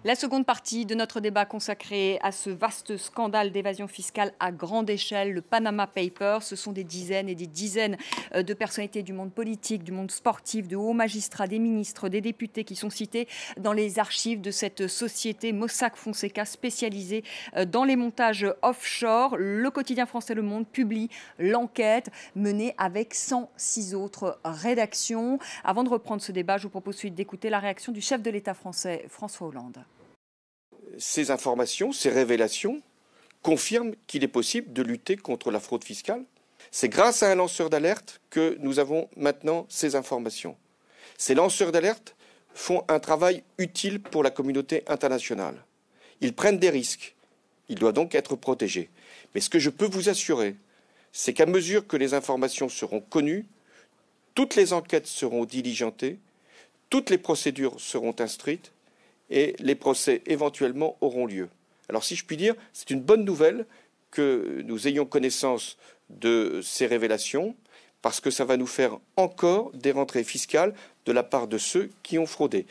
La seconde partie de notre débat consacrée à ce vaste scandale d'évasion fiscale à grande échelle, le Panama Papers. Ce sont des dizaines et des dizaines de personnalités du monde politique, du monde sportif, de hauts magistrats, des ministres, des députés qui sont cités dans les archives de cette société Mossack Fonseca spécialisée dans les montages offshore. Le quotidien français Le Monde publie l'enquête menée avec 106 autres rédactions. Avant de reprendre ce débat, je vous propose ensuite d'écouter la réaction du chef de l'État français, François Hollande. Ces informations, ces révélations confirment qu'il est possible de lutter contre la fraude fiscale. C'est grâce à un lanceur d'alerte que nous avons maintenant ces informations. Ces lanceurs d'alerte font un travail utile pour la communauté internationale. Ils prennent des risques. Ils doivent donc être protégés. Mais ce que je peux vous assurer, c'est qu'à mesure que les informations seront connues, toutes les enquêtes seront diligentées, toutes les procédures seront instruites et les procès éventuellement auront lieu. Alors si je puis dire, c'est une bonne nouvelle que nous ayons connaissance de ces révélations parce que ça va nous faire encore des rentrées fiscales de la part de ceux qui ont fraudé.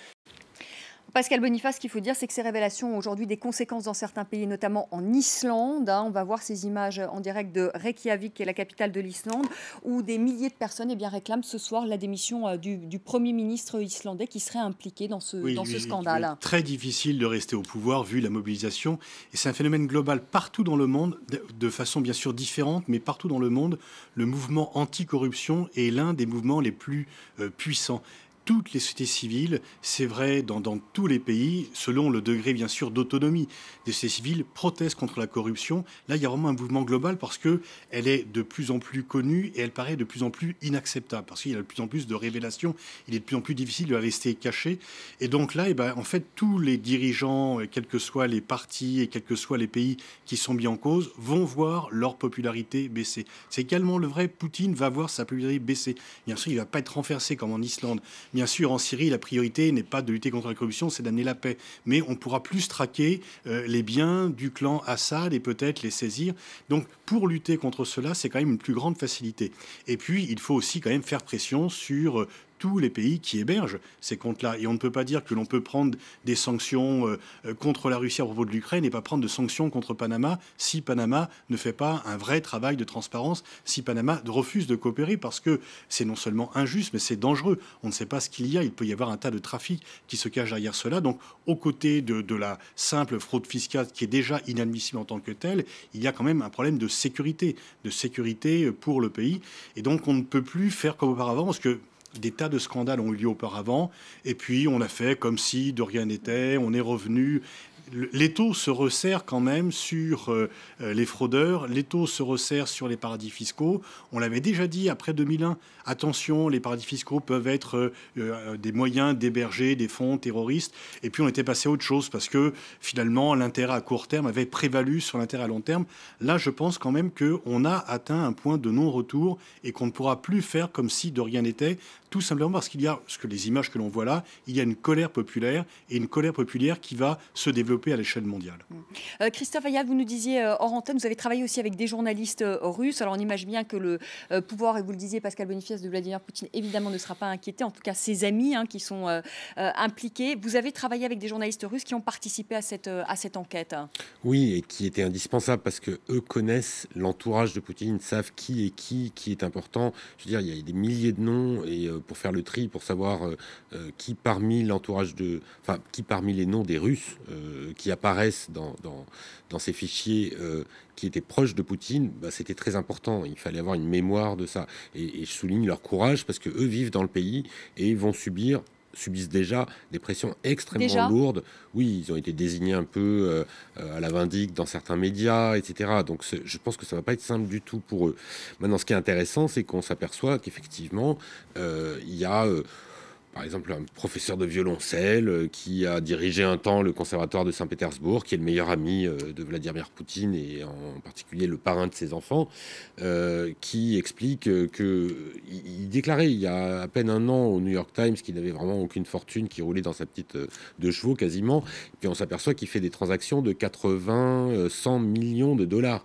Pascal Boniface, ce qu'il faut dire, c'est que ces révélations ont aujourd'hui des conséquences dans certains pays, notamment en Islande. On va voir ces images en direct de Reykjavik, qui est la capitale de l'Islande, où des milliers de personnes réclament ce soir la démission du Premier ministre islandais qui serait impliqué dans ce scandale. C'est très difficile de rester au pouvoir vu la mobilisation. Et c'est un phénomène global partout dans le monde, de façon bien sûr différente, mais partout dans le monde, le mouvement anticorruption est l'un des mouvements les plus puissants. Toutes les sociétés civiles, c'est vrai dans tous les pays, selon le degré bien sûr d'autonomie des sociétés civiles, protestent contre la corruption. Là, il y a vraiment un mouvement global parce qu'elle est de plus en plus connue et elle paraît de plus en plus inacceptable parce qu'il y a de plus en plus de révélations. Il est de plus en plus difficile de la rester cachée. Et donc là, en fait, tous les dirigeants, quels que soient les partis et quels que soient les pays qui sont mis en cause, vont voir leur popularité baisser. C'est également le vrai. Poutine va voir sa popularité baisser. Bien sûr, il ne va pas être renversé comme en Islande. Bien sûr, en Syrie, la priorité n'est pas de lutter contre la corruption, c'est d'amener la paix. Mais on pourra plus traquer les biens du clan Assad et peut-être les saisir. Donc, pour lutter contre cela, c'est quand même une plus grande facilité. Et puis, il faut aussi quand même faire pression sur tous les pays qui hébergent ces comptes-là. Et on ne peut pas dire que l'on peut prendre des sanctions contre la Russie à propos de l'Ukraine et pas prendre de sanctions contre Panama si Panama ne fait pas un vrai travail de transparence, si Panama refuse de coopérer, parce que c'est non seulement injuste, mais c'est dangereux. On ne sait pas ce qu'il y a. Il peut y avoir un tas de trafic qui se cache derrière cela. Donc, aux côtés de la simple fraude fiscale qui est déjà inadmissible en tant que telle, il y a quand même un problème de sécurité pour le pays. Et donc, on ne peut plus faire comme auparavant, parce que des tas de scandales ont eu lieu auparavant, et puis on a fait comme si de rien n'était, on est revenu. L'étau se resserre quand même sur les fraudeurs, l'étau se resserre sur les paradis fiscaux. On l'avait déjà dit après 2001, attention, les paradis fiscaux peuvent être des moyens d'héberger des fonds terroristes. Et puis on était passé à autre chose parce que finalement l'intérêt à court terme avait prévalu sur l'intérêt à long terme. Là, je pense quand même qu'on a atteint un point de non-retour et qu'on ne pourra plus faire comme si de rien n'était, tout simplement parce qu'il y a, ce que les images que l'on voit là, il y a une colère populaire et une colère populaire qui va se développer à l'échelle mondiale. Christophe Ayad, vous nous disiez hors antenne, vous avez travaillé aussi avec des journalistes russes. Alors on imagine bien que le pouvoir, et vous le disiez Pascal Boniface, de Vladimir Poutine, évidemment ne sera pas inquiété, en tout cas ses amis qui sont impliqués. Vous avez travaillé avec des journalistes russes qui ont participé à cette enquête. Oui, et qui était indispensable parce qu'eux connaissent l'entourage de Poutine, savent qui est important. Je veux dire, il y a des milliers de noms et pour faire le tri, pour savoir qui parmi les noms des Russes qui apparaissent dans ces fichiers qui étaient proches de Poutine, c'était très important. Il fallait avoir une mémoire de ça. Et je souligne leur courage parce qu'eux vivent dans le pays et vont subissent déjà des pressions extrêmement lourdes. Oui, ils ont été désignés un peu à la vindicte dans certains médias, etc. Donc je pense que ça ne va pas être simple du tout pour eux. Maintenant, ce qui est intéressant, c'est qu'on s'aperçoit qu'effectivement, il y a... par exemple, un professeur de violoncelle qui a dirigé un temps le conservatoire de Saint-Pétersbourg, qui est le meilleur ami de Vladimir Poutine et en particulier le parrain de ses enfants, qui explique qu'il déclarait il y a à peine un an au New York Times qu'il n'avait vraiment aucune fortune, qu'il roulait dans sa petite de chevaux quasiment. Et puis on s'aperçoit qu'il fait des transactions de 80-100 millions de dollars.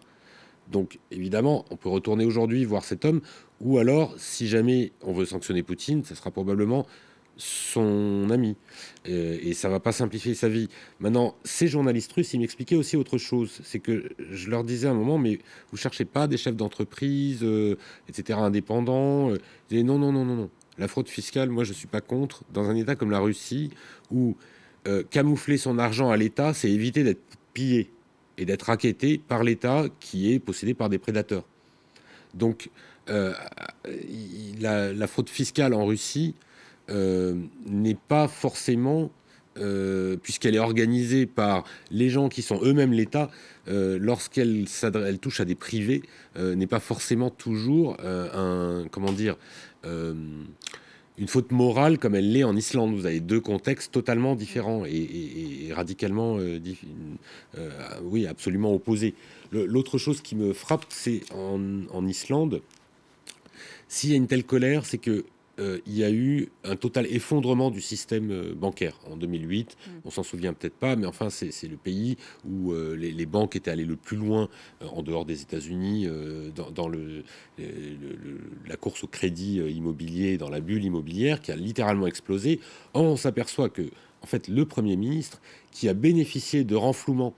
Donc évidemment, on peut retourner aujourd'hui voir cet homme, ou alors, si jamais on veut sanctionner Poutine, ça sera probablement son ami. Et ça ne va pas simplifier sa vie. Maintenant, ces journalistes russes, ils m'expliquaient aussi autre chose. C'est que je leur disais à un moment, mais vous ne cherchez pas des chefs d'entreprise, etc., indépendants. Ils disaient non. La fraude fiscale, moi, je ne suis pas contre. Dans un État comme la Russie, où camoufler son argent à l'État, c'est éviter d'être pillé et d'être racketté par l'État qui est possédé par des prédateurs. Donc, la fraude fiscale en Russie n'est pas forcément, puisqu'elle est organisée par les gens qui sont eux-mêmes l'État, lorsqu'elle touche à des privés, n'est pas forcément toujours une faute morale comme elle l'est en Islande. Vous avez deux contextes totalement différents et radicalement, oui, absolument opposés. L'autre chose qui me frappe, c'est en Islande, s'il y a une telle colère, c'est que il y a eu un total effondrement du système bancaire en 2008. On s'en souvient peut-être pas, mais enfin, c'est le pays où les banques étaient allées le plus loin en dehors des États-Unis dans la course au crédit immobilier, dans la bulle immobilière qui a littéralement explosé. Or, on s'aperçoit que, en fait, le Premier ministre, qui a bénéficié de renflouement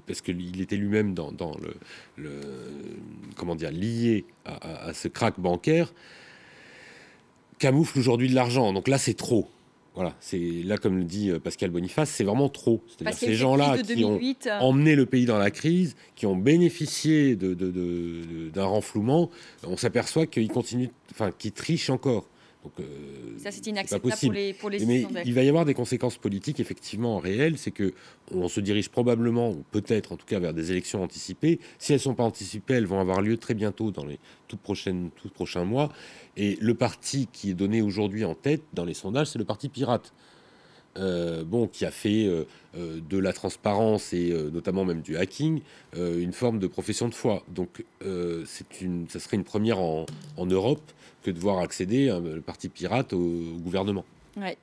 parce qu'il était lui-même lié à ce krach bancaire, camoufle aujourd'hui de l'argent. Donc là, c'est trop. Voilà, c'est là, comme le dit Pascal Boniface, c'est vraiment trop. C'est-à-dire ces gens-là qui ont emmené le pays dans la crise, qui ont bénéficié d'un renflouement, on s'aperçoit qu'ils continuent, qu'ils trichent encore. Donc, ça, c'est inacceptable pour les Mais Islandais. il va y avoir des conséquences politiques effectivement réelles. C'est que on se dirige probablement, ou peut-être en tout cas, vers des élections anticipées. Si elles ne sont pas anticipées, elles vont avoir lieu très bientôt dans les tout prochains mois. Et le parti qui est donné aujourd'hui en tête dans les sondages, c'est le parti pirate. Qui a fait de la transparence et notamment même du hacking une forme de profession de foi. Donc ça serait une première en Europe que de voir accéder le parti pirate au gouvernement. Ouais.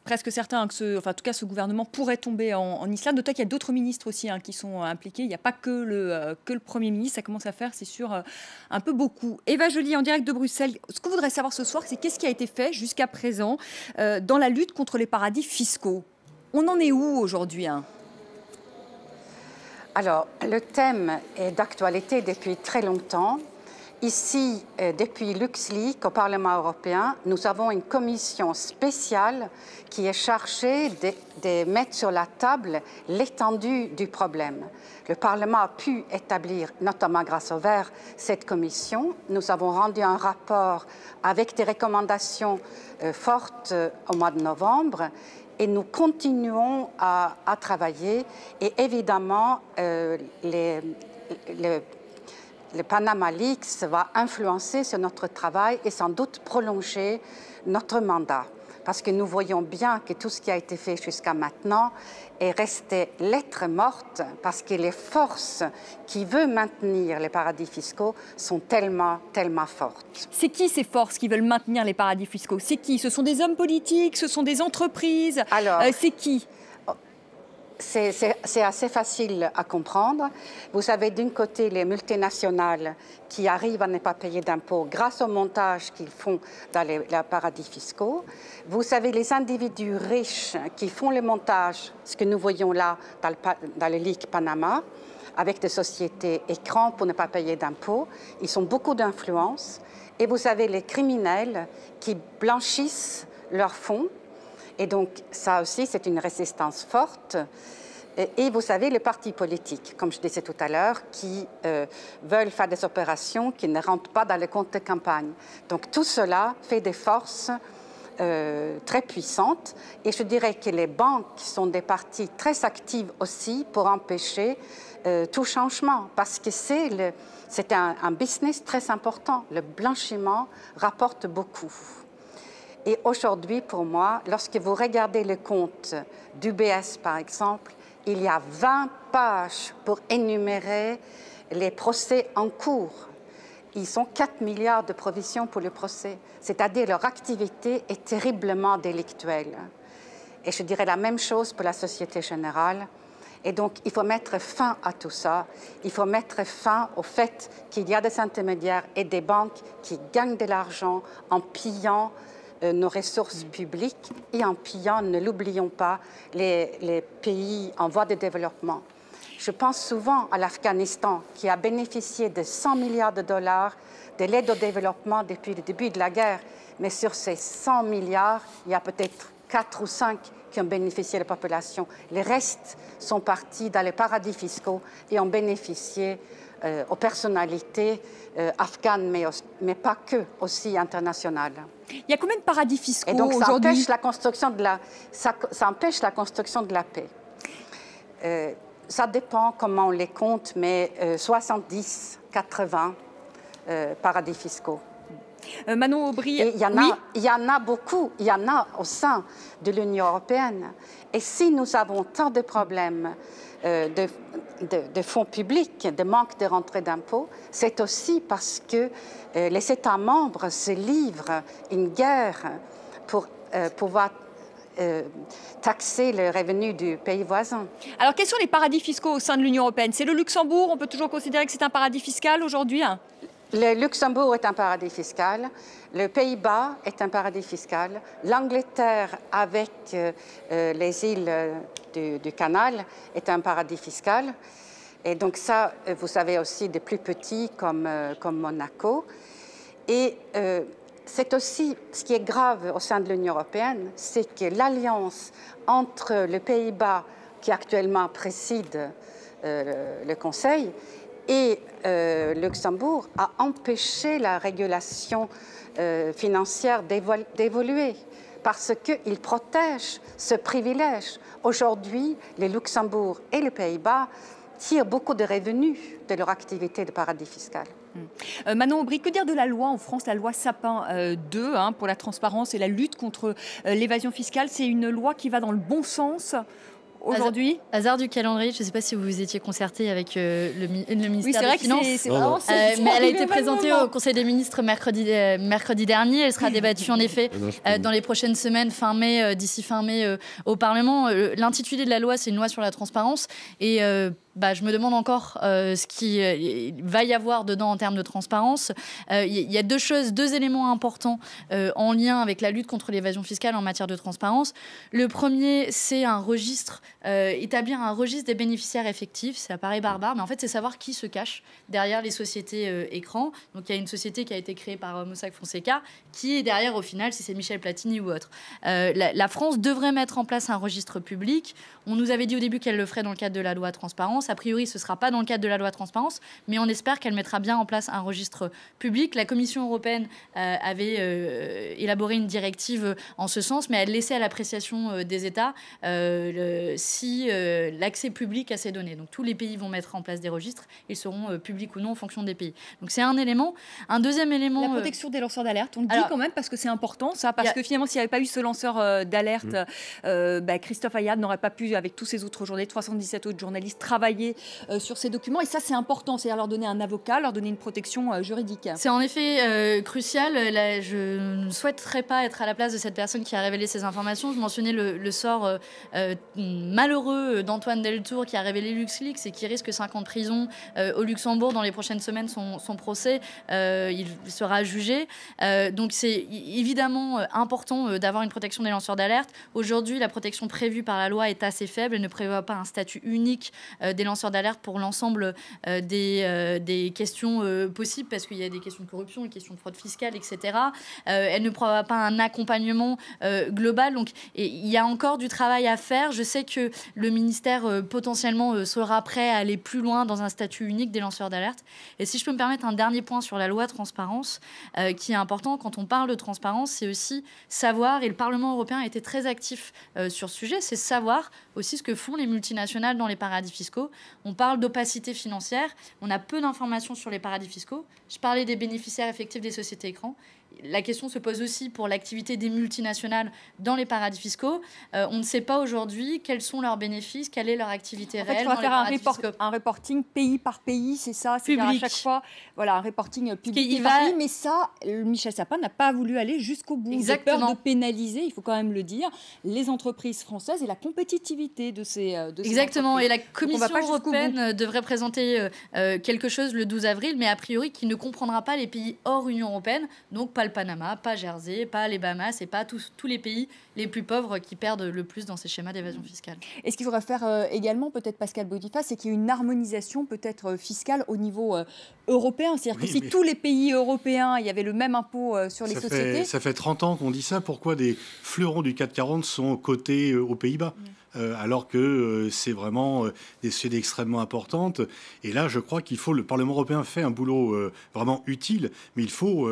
Presque certain que en tout cas, ce gouvernement pourrait tomber en Islande. D'autant qu'il y a d'autres ministres aussi qui sont impliqués. Il n'y a pas que le Premier ministre. Ça commence à faire, c'est sûr, un peu beaucoup. Eva Joly, en direct de Bruxelles. Ce qu'on voudrait savoir ce soir, c'est qu'est-ce qui a été fait jusqu'à présent dans la lutte contre les paradis fiscaux. On en est où aujourd'hui Alors, le thème est d'actualité depuis très longtemps. Ici, depuis LuxLeaks au Parlement européen, nous avons une commission spéciale qui est chargée de mettre sur la table l'étendue du problème. Le Parlement a pu établir, notamment grâce au Vert, cette commission. Nous avons rendu un rapport avec des recommandations fortes au mois de novembre. Et nous continuons à travailler. Et évidemment, le Panama Leaks va influencer sur notre travail et sans doute prolonger notre mandat. Parce que nous voyons bien que tout ce qui a été fait jusqu'à maintenant est resté lettre morte parce que les forces qui veulent maintenir les paradis fiscaux sont tellement fortes. C'est qui ces forces qui veulent maintenir les paradis fiscaux? C'est qui? Ce sont des hommes politiques? Ce sont des entreprises? Alors, c'est qui? C'est assez facile à comprendre. Vous avez d'un côté les multinationales qui arrivent à ne pas payer d'impôts grâce au montage qu'ils font dans les paradis fiscaux. Vous avez les individus riches qui font le montage, ce que nous voyons là dans le leak Panama, avec des sociétés écrans pour ne pas payer d'impôts. Ils ont beaucoup d'influence. Et vous avez les criminels qui blanchissent leurs fonds. Et donc, ça aussi, c'est une résistance forte. Et vous savez, les partis politiques, comme je disais tout à l'heure, qui veulent faire des opérations qui ne rentrent pas dans les comptes de campagne. Donc, tout cela fait des forces très puissantes. Et je dirais que les banques sont des parties très actives aussi pour empêcher tout changement. Parce que c'est un business très important. Le blanchiment rapporte beaucoup. Et aujourd'hui, pour moi, lorsque vous regardez le compte d'UBS, par exemple, il y a 20 pages pour énumérer les procès en cours. Ils ont 4 milliards de provisions pour le procès. C'est-à-dire leur activité est terriblement délictuelle. Et je dirais la même chose pour la Société Générale. Et donc, il faut mettre fin à tout ça. Il faut mettre fin au fait qu'il y a des intermédiaires et des banques qui gagnent de l'argent en pillant nos ressources publiques et en pillant, ne l'oublions pas, les pays en voie de développement. Je pense souvent à l'Afghanistan qui a bénéficié de 100 milliards de dollars de l'aide au développement depuis le début de la guerre. Mais sur ces 100 milliards, il y a peut-être 4 ou 5 qui ont bénéficié de la population. Les restes sont partis dans les paradis fiscaux et ont bénéficié aux personnalités afghanes, mais pas que, aussi internationales. Il y a combien de paradis fiscaux et donc, ça aujourd'hui? empêche la construction de ça empêche la construction de la paix. Ça dépend comment on les compte, mais 70, 80 paradis fiscaux. Manon Aubry, il y en a beaucoup, il y en a au sein de l'Union européenne. Et si nous avons tant de problèmes de fonds publics, de manque de rentrée d'impôts, c'est aussi parce que les États membres se livrent une guerre pour pouvoir taxer le revenu du pays voisin. Alors, quels sont les paradis fiscaux au sein de l'Union européenne? C'est le Luxembourg, on peut toujours considérer que c'est un paradis fiscal aujourd'hui, hein? Le Luxembourg est un paradis fiscal, le Pays-Bas est un paradis fiscal, l'Angleterre avec les îles du Canal est un paradis fiscal. Et donc ça, vous avez aussi des plus petits comme Monaco. Et c'est aussi, ce qui est grave au sein de l'Union européenne, c'est que l'alliance entre le Pays-Bas, qui actuellement préside le Conseil, et Luxembourg a empêché la régulation financière d'évoluer parce qu'ils protègent ce privilège. Aujourd'hui, le Luxembourg et les Pays-Bas tirent beaucoup de revenus de leur activité de paradis fiscal. Manon Aubry, que dire de la loi en France, la loi Sapin 2 pour la transparence et la lutte contre l'évasion fiscale? C'est une loi qui va dans le bon sens aujourd'hui? Hasard du calendrier, je ne sais pas si vous vous étiez concerté avec le ministère des Finances. C'est vraiment, mais elle a été présentée au Conseil des ministres mercredi dernier. Elle sera débattue en effet dans les prochaines semaines, d'ici fin mai au Parlement. L'intitulé de la loi, c'est une loi sur la transparence. Et je me demande encore ce qu'il va y avoir dedans en termes de transparence. Il y a deux éléments importants en lien avec la lutte contre l'évasion fiscale en matière de transparence. Le premier, c'est établir un registre des bénéficiaires effectifs. Ça paraît barbare, mais en fait, c'est savoir qui se cache derrière les sociétés écrans. Donc, il y a une société qui a été créée par Mossack Fonseca, qui est derrière, au final, si c'est Michel Platini ou autre. La France devrait mettre en place un registre public. On nous avait dit au début qu'elle le ferait dans le cadre de la loi transparence. A priori, ce ne sera pas dans le cadre de la loi transparence, mais on espère qu'elle mettra bien en place un registre public. La Commission européenne avait élaboré une directive en ce sens, mais elle laissait à l'appréciation des États si l'accès public à ces données. Donc tous les pays vont mettre en place des registres. Ils seront publics ou non en fonction des pays. Donc c'est un élément. Un deuxième élément... La protection des lanceurs d'alerte. On le dit quand même parce que c'est important, ça. Parce que finalement, s'il n'y avait pas eu ce lanceur d'alerte, Christophe Ayad n'aurait pas pu, avec tous ces autres journalistes, 317 autres journalistes, travailler sur ces documents. Et ça, c'est important. C'est-à-dire leur donner un avocat, leur donner une protection juridique. C'est en effet crucial. Là, je ne souhaiterais pas être à la place de cette personne qui a révélé ces informations. Je mentionnais le sort malheureux d'Antoine Deltour qui a révélé LuxLeaks et qui risque 5 ans de prison au Luxembourg dans les prochaines semaines. Son procès, il sera jugé. Donc c'est évidemment important d'avoir une protection des lanceurs d'alerte. Aujourd'hui, la protection prévue par la loi est assez faible. Elle ne prévoit pas un statut unique des lanceurs d'alerte pour l'ensemble des questions possibles, parce qu'il y a des questions de corruption, des questions de fraude fiscale, etc. Elle ne prévoit pas un accompagnement global. Donc il y a encore du travail à faire. Je sais que le ministère potentiellement sera prêt à aller plus loin dans un statut unique des lanceurs d'alerte. Et si je peux me permettre un dernier point sur la loi transparence, qui est important quand on parle de transparence, c'est aussi savoir, et le Parlement européen a été très actif sur ce sujet, c'est savoir aussi ce que font les multinationales dans les paradis fiscaux. On parle d'opacité financière, on a peu d'informations sur les paradis fiscaux. Je parlais des bénéficiaires effectifs des sociétés écrans. La question se pose aussi pour l'activité des multinationales dans les paradis fiscaux. On ne sait pas aujourd'hui quels sont leurs bénéfices, quelle est leur activité réelle. Il faudra faire un reporting pays par pays, c'est ça, c'est à chaque fois, voilà, un reporting public par pays. Mais ça, Michel Sapin n'a pas voulu aller jusqu'au bout. Exactement. De peur de pénaliser, il faut quand même le dire, les entreprises françaises et la compétitivité de ces Exactement. entreprises. Et la Commission européenne devrait présenter quelque chose le 12 avril, mais a priori qui ne comprendra pas les pays hors Union européenne, donc pas le Panama, pas Jersey, pas les Bahamas et pas tous les pays les plus pauvres qui perdent le plus dans ces schémas d'évasion fiscale. Et ce qu'il faudrait faire également, peut-être Pascal Boniface, c'est qu'il y ait une harmonisation peut-être fiscale au niveau européen. C'est-à-dire que si tous les pays européens, il y avait le même impôt sur les sociétés... Ça fait 30 ans qu'on dit ça. Pourquoi des fleurons du CAC 40 sont cotés aux Pays-Bas alors que c'est vraiment des sociétés extrêmement importantes. Et là, je crois qu'il faut... Le Parlement européen fait un boulot vraiment utile, mais il faut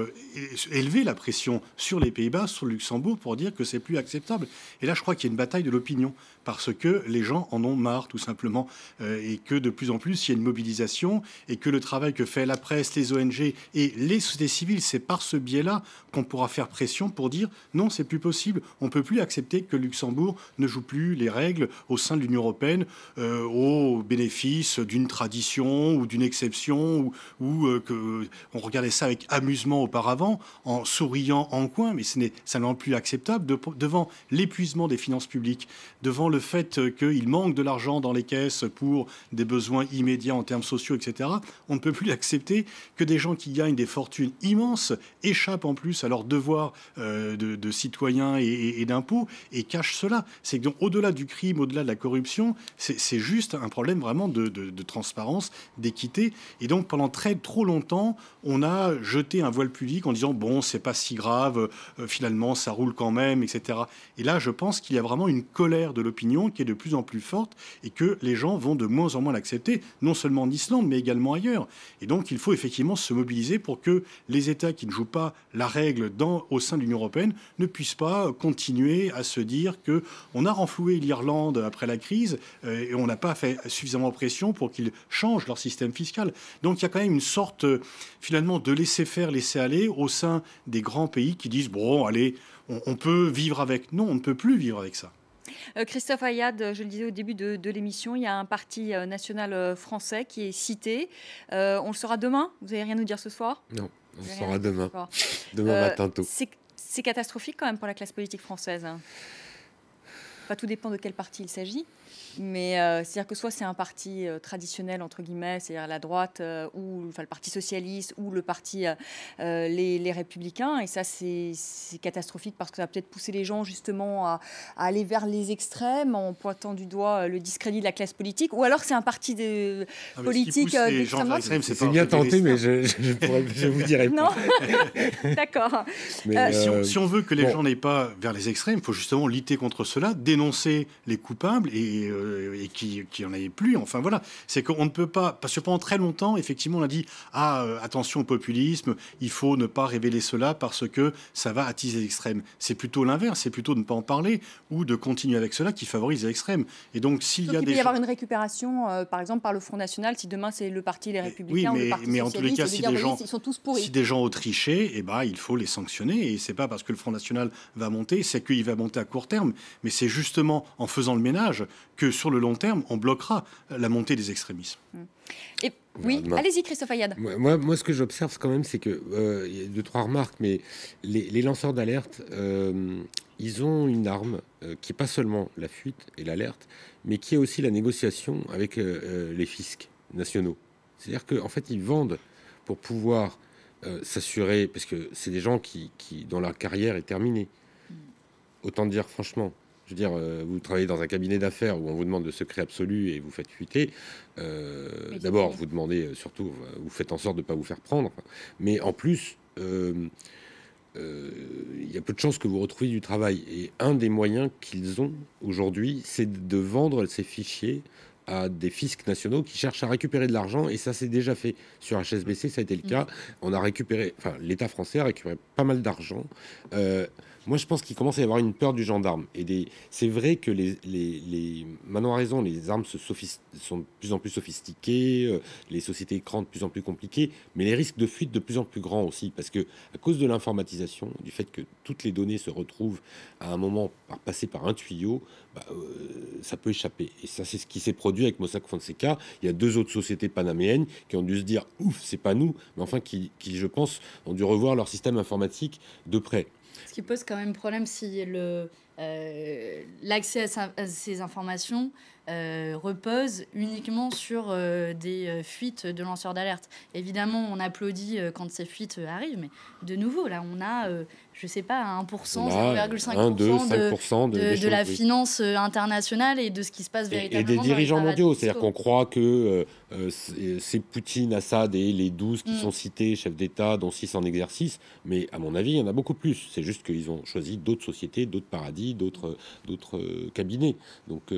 élever la pression sur les Pays-Bas, sur le Luxembourg, pour dire que c'est plus acceptable. Et là, je crois qu'il y a une bataille de l'opinion, parce que les gens en ont marre, tout simplement, et que de plus en plus, il y a une mobilisation, et que le travail que fait la presse, les ONG et les sociétés civiles, c'est par ce biais-là qu'on pourra faire pression pour dire non, c'est plus possible. On ne peut plus accepter que le Luxembourg ne joue plus les règles au sein de l'Union européenne au bénéfice d'une tradition ou d'une exception, ou qu'on regardait ça avec amusement auparavant, en souriant en coin, mais ça n'est plus acceptable devant l'épuisement des finances publiques, devant le fait qu'il manque de l'argent dans les caisses pour des besoins immédiats en termes sociaux, etc. On ne peut plus accepter que des gens qui gagnent des fortunes immenses échappent en plus à leurs devoirs de citoyens et d'impôts et cachent cela. C'est que donc, au-delà du crime, au-delà de la corruption, c'est juste un problème vraiment de transparence, d'équité. Et donc pendant trop longtemps, on a jeté un voile pudique en disant bon, c'est pas si grave, finalement ça roule quand même, etc. Et là, je pense qu'il y a vraiment une colère de l'opinion qui est de plus en plus forte et que les gens vont de moins en moins l'accepter, non seulement en Islande, mais également ailleurs. Et donc il faut effectivement se mobiliser pour que les États qui ne jouent pas la règle au sein de l'Union européenne ne puissent pas continuer à se dire qu'on a renfloué l'Irlande après la crise et on n'a pas fait suffisamment pression pour qu'ils changent leur système fiscal. Donc il y a quand même une sorte finalement de laisser faire, laisser aller au sein des grands pays qui disent bon allez, on peut vivre avec. Non, on ne peut plus vivre avec ça. Christophe Ayad, je le disais au début de l'émission, il y a un parti national français qui est cité. On le saura demain. Vous n'avez rien à nous dire ce soir? Non, on le saura demain. Demain matin tôt. C'est catastrophique quand même pour la classe politique française. Enfin, tout dépend de quel parti il s'agit. Mais c'est-à-dire que soit c'est un parti traditionnel, entre guillemets, c'est-à-dire la droite, ou le parti socialiste, ou le parti les Républicains. Et ça, c'est catastrophique parce que ça va peut-être pousser les gens justement à aller vers les extrêmes en pointant du doigt le discrédit de la classe politique. Ou alors c'est un parti politique d'extrême droite. C'est bien tenté, mais je vous dirai pas. Non. D'accord. Si on veut que les gens n'aillent pas vers les extrêmes, il faut justement lutter contre cela, dénoncer les coupables et qui en avait plus. Enfin voilà, c'est qu'on ne peut pas, parce que pendant très longtemps, effectivement, on a dit attention au populisme, il faut ne pas révéler cela parce que ça va attiser les extrêmes. C'est plutôt l'inverse, c'est plutôt de ne pas en parler ou de continuer avec cela qui favorise les extrêmes. Et donc s'il y a il peut y avoir une récupération, par exemple par le Front National, si demain c'est le parti Les Républicains ou le parti socialiste, en tous les cas, ils sont tous pourris. Si des gens ont triché, il faut les sanctionner. Et c'est pas parce que le Front National va monter, c'est qu'il va monter à court terme, mais c'est justement en faisant le ménage que sur le long terme, on bloquera la montée des extrémismes. Et oui, allez-y Christophe Ayad. Moi, ce que j'observe quand même, c'est que, il y a 2-3 remarques, mais les lanceurs d'alerte, ils ont une arme qui n'est pas seulement la fuite et l'alerte, mais qui est aussi la négociation avec les fiscs nationaux. C'est-à-dire qu'en fait, ils vendent pour pouvoir s'assurer, parce que c'est des gens qui dont leur carrière est terminée. Autant dire franchement. Je veux dire, vous travaillez dans un cabinet d'affaires où on vous demande de secret absolu et vous faites fuiter. D'abord, vous demandez surtout, vous faites en sorte de ne pas vous faire prendre. Mais en plus, il y a peu de chances que vous retrouviez du travail. Et un des moyens qu'ils ont aujourd'hui, c'est de vendre ces fichiers à des fiscs nationaux qui cherchent à récupérer de l'argent, et ça c'est déjà fait sur HSBC, ça a été le cas. On a récupéré, l'État français a récupéré pas mal d'argent. Moi, je pense qu'il commence à y avoir une peur du gendarme. Et c'est vrai que Manon a raison, les armes sont de plus en plus sophistiquées, les sociétés écrans de plus en plus compliquées, mais les risques de fuite de plus en plus grands aussi, parce que à cause de l'informatisation, du fait que toutes les données se retrouvent à un moment passer par un tuyau, ça peut échapper. Et ça, c'est ce qui s'est produit avec Mossack Fonseca. Il y a 2 autres sociétés panaméennes qui ont dû se dire ouf, c'est pas nous, mais enfin qui, je pense, ont dû revoir leur système informatique de près. Ce qui pose quand même problème si l'accès à ces informations repose uniquement sur des fuites de lanceurs d'alerte. Évidemment, on applaudit quand ces fuites arrivent, mais de nouveau, là, on a, je ne sais pas, 1%, 0,5% de la finance internationale et de ce qui se passe véritablement. Et des dirigeants mondiaux, c'est-à-dire qu'on croit que c'est Poutine, Assad et les 12 qui sont cités, chefs d'État, dont 6 en exercice, mais à mon avis, il y en a beaucoup plus. C'est juste qu'ils ont choisi d'autres sociétés, d'autres paradis, d'autres cabinets. Donc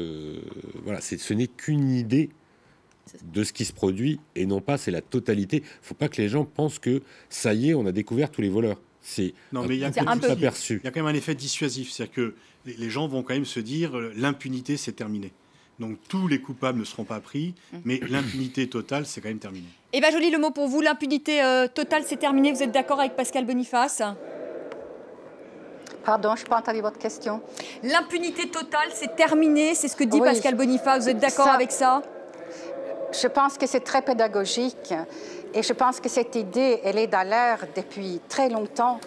voilà, ce n'est qu'une idée de ce qui se produit et non pas c'est la totalité. Il ne faut pas que les gens pensent que ça y est, on a découvert tous les voleurs. Non, mais il y a aperçu. Il y a quand même un effet dissuasif, c'est-à-dire que les gens vont quand même se dire l'impunité c'est terminé. Donc tous les coupables ne seront pas pris, mais l'impunité totale c'est quand même terminé. Eva Joly, le mot pour vous, l'impunité totale c'est terminé. Vous êtes d'accord avec Pascal Boniface? Pardon, je n'ai pas entendu votre question. L'impunité totale c'est terminé, c'est ce que dit Pascal Boniface. Vous êtes d'accord avec ça? Je pense que c'est très pédagogique et je pense que cette idée, elle est dans l'air depuis très longtemps,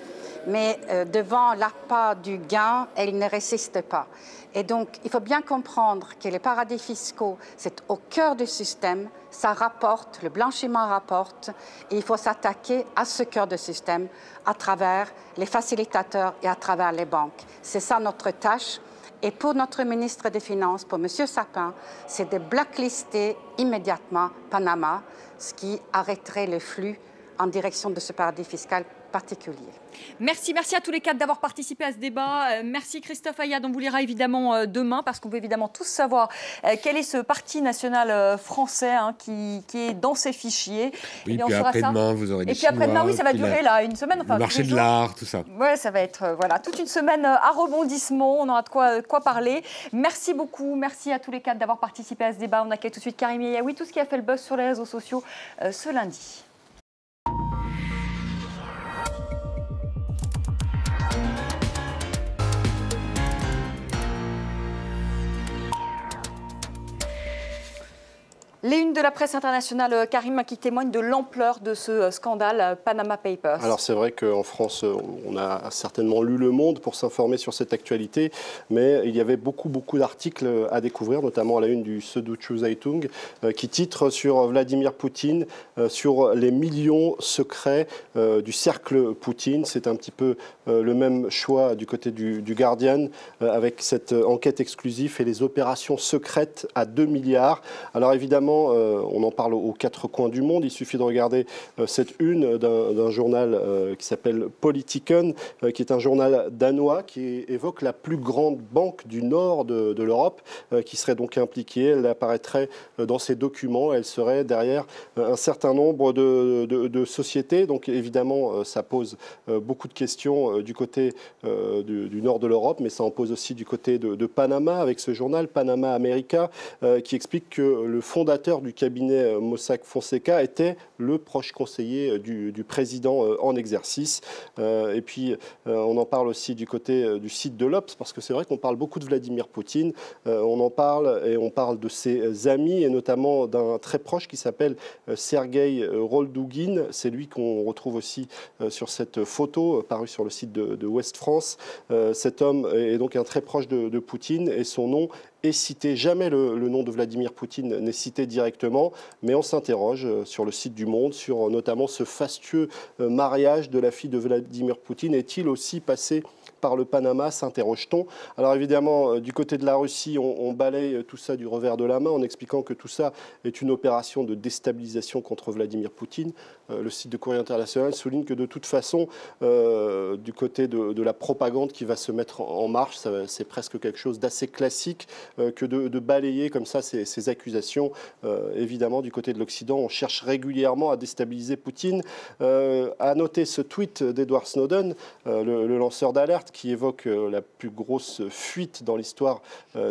mais devant l'appât du gain, elle ne résiste pas. Et donc, il faut bien comprendre que les paradis fiscaux, c'est au cœur du système, ça rapporte, le blanchiment rapporte, et il faut s'attaquer à ce cœur du système à travers les facilitateurs et à travers les banques. C'est ça notre tâche. Et pour notre ministre des Finances, pour M. Sapin, c'est de blacklister immédiatement Panama, ce qui arrêterait le flux en direction de ce paradis fiscal particulier. Merci à tous les quatre d'avoir participé à ce débat. Merci Christophe Ayad, on vous lira évidemment demain parce qu'on veut évidemment tous savoir quel est ce parti national français qui est dans ces fichiers. Oui, puis après-demain, vous aurez des Chinois. Et puis après-demain, oui, ça va durer là, une semaine. Enfin, le marché de l'art, tout ça. Ouais, ça va être toute une semaine à rebondissement. On aura de quoi parler. Merci beaucoup. Merci à tous les quatre d'avoir participé à ce débat. On accueille tout de suite Karim Yaoui, tout ce qui a fait le buzz sur les réseaux sociaux ce lundi. Les unes de la presse internationale, Karim, qui témoignent de l'ampleur de ce scandale Panama Papers. Alors c'est vrai qu'en France, on a certainement lu Le Monde pour s'informer sur cette actualité, mais il y avait beaucoup d'articles à découvrir, notamment à la une du Süddeutsche Zeitung, qui titre sur Vladimir Poutine, sur les millions secrets du cercle Poutine. C'est un petit peu le même choix du côté du Guardian, avec cette enquête exclusive et les opérations secrètes à 2 milliards. Alors évidemment, on en parle aux 4 coins du monde. Il suffit de regarder cette une d'un journal qui s'appelle Politiken, qui est un journal danois qui évoque la plus grande banque du nord de l'Europe, qui serait donc impliquée. Elle apparaîtrait dans ces documents. Elle serait derrière un certain nombre de sociétés. Donc évidemment, ça pose beaucoup de questions du côté du nord de l'Europe, mais ça en pose aussi du côté de Panama, avec ce journal Panama America, qui explique que le fondateur du cabinet Mossack Fonseca était le proche conseiller du président en exercice. Et puis, on en parle aussi du côté du site de l'Obs, parce que c'est vrai qu'on parle beaucoup de Vladimir Poutine. On en parle et on parle de ses amis, et notamment d'un très proche qui s'appelle Sergueï Roldugin. C'est lui qu'on retrouve aussi sur cette photo parue sur le site de Ouest France. Cet homme est donc un très proche de Poutine, et son nom est cité. Jamais le nom de Vladimir Poutine n'est cité directement, mais on s'interroge sur le site du Monde sur notamment ce fastueux mariage de la fille de Vladimir Poutine. Est-il aussi passé par le Panama, s'interroge-t-on. Alors évidemment, du côté de la Russie, on balaye tout ça du revers de la main en expliquant que tout ça est une opération de déstabilisation contre Vladimir Poutine. Le site de Courrier International souligne que de toute façon, du côté de la propagande qui va se mettre en marche, c'est presque quelque chose d'assez classique que de balayer comme ça ces accusations. Évidemment, du côté de l'Occident, on cherche régulièrement à déstabiliser Poutine. À noter ce tweet d'Edward Snowden, le lanceur d'alerte, qui évoque la plus grosse fuite dans l'histoire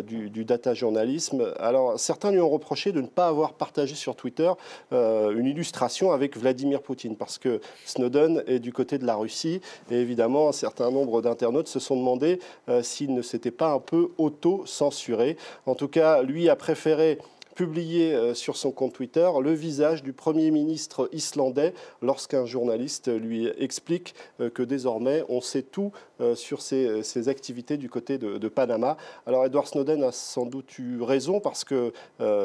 du data-journalisme. Alors, certains lui ont reproché de ne pas avoir partagé sur Twitter une illustration avec Vladimir Poutine, parce que Snowden est du côté de la Russie, et évidemment, un certain nombre d'internautes se sont demandé s'il ne s'était pas un peu auto-censuré. En tout cas, lui a préféré publié sur son compte Twitter le visage du Premier ministre islandais lorsqu'un journaliste lui explique que désormais on sait tout sur ses activités du côté de Panama. Alors Edward Snowden a sans doute eu raison parce que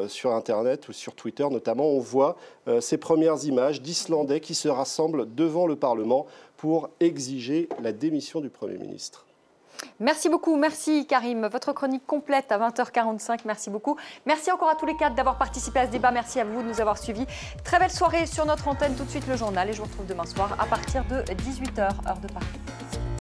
sur Internet ou sur Twitter notamment, on voit ces premières images d'Islandais qui se rassemblent devant le Parlement pour exiger la démission du Premier ministre. Merci beaucoup, merci Karim. Votre chronique complète à 20h45, merci beaucoup. Merci encore à tous les quatre d'avoir participé à ce débat, merci à vous de nous avoir suivis. Très belle soirée sur notre antenne, tout de suite le journal et je vous retrouve demain soir à partir de 18h, heure de Paris.